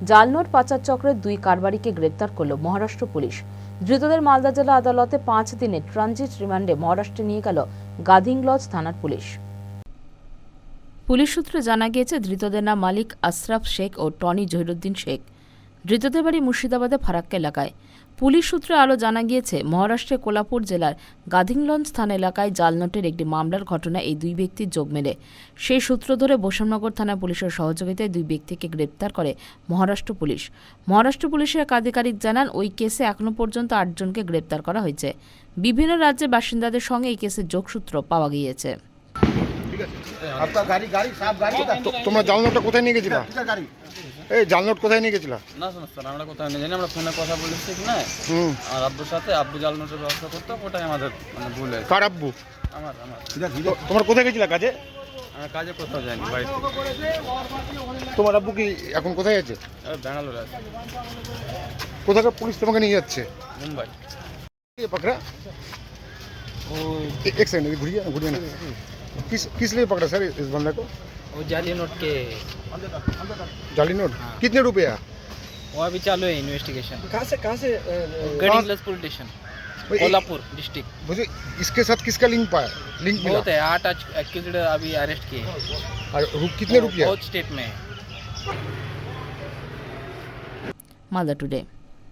জাল নোট পাচার চক্রের 2 কারবারিকে গ্রেপ্তার করল মহারাষ্ট্র পুলিশ। ধৃতদের মালদা জেলা আদালতে 5 দিনের ট্রানজিট রিমান্ডে মহারাষ্ট্রে নিয়ে গেল গাধিংলজ থানার পুলিশ। পুলিশ সূত্রে জানা গিয়েছে, ধৃতদের নাম মালিক আশরাফ শেখ ও টনি জহিরুদ্দিন শেখ। ধৃতদের বাড়ি মুর্শিদাবাদে ফারাক্কা এলাকায়। পুলিশ সূত্রে আরও জানা গিয়েছে, মহারাষ্ট্রের কোলাপুর জেলার গাধিংলজ থানা এলাকায় জাল নোটের একটি মামলার ঘটনায় এই 2 ব্যক্তির যোগ মেলে। সেই সূত্র ধরে বসুনগর থানা পুলিশের সহযোগিতায় 2 ব্যক্তিকে গ্রেপ্তার করে মহারাষ্ট্র পুলিশ। মহারাষ্ট্র পুলিশের এক আধিকারিক জানান, ওই কেসে এখনও পর্যন্ত 8 জনকে গ্রেপ্তার করা হয়েছে। বিভিন্ন রাজ্যের বাসিন্দাদের সঙ্গে এই কেসের যোগসূত্র পাওয়া গিয়েছে। তোমরা জাল নোটটা কোথায় নিয়ে গেছিলা? এই জাল নোট কোথায় নিয়ে গেছিলা? না স্যার, আমরা কোথায় নিয়ে জানি, আমরা ফোনে কথা বলেছি না আর আব্বুর সাথে। আব্বু জাল নোটের ব্যবস্থা করতো, ওটাই আমাদের মানে ভুল হয়েছে। কার আব্বু? আমার তোমরা কোথায় গেছিলা কাজে? আমরা কাজে কোথাও যাইনি, বাড়িতে। তোমার আব্বু কি এখন কোথায় আছে? ব্যাঙ্গালোরে আছে। কোথাকার পুলিশ তোমাকে নিয়ে যাচ্ছে? মুম্বাই। ये पकड़ा एक सेकंड घुरिए घुरिए ना। किस लिए पकड़ा सर इस बंदे को? वो जाली नोट के जाली नोट। कितने रुपया? वो अभी चालू है इन्वेस्टिगेशन। कहाँ से गढ़ींग्लज पुलिस स्टेशन, कोल्हापुर डिस्ट्रिक्ट। मुझे इसके साथ किसका लिंक मिला? बहुत है, 8 एक्यूज्ड अभी अरेस्ट किए हैं। और कितने रुपया? बहुत स्टेट में है। मालदा टुडे।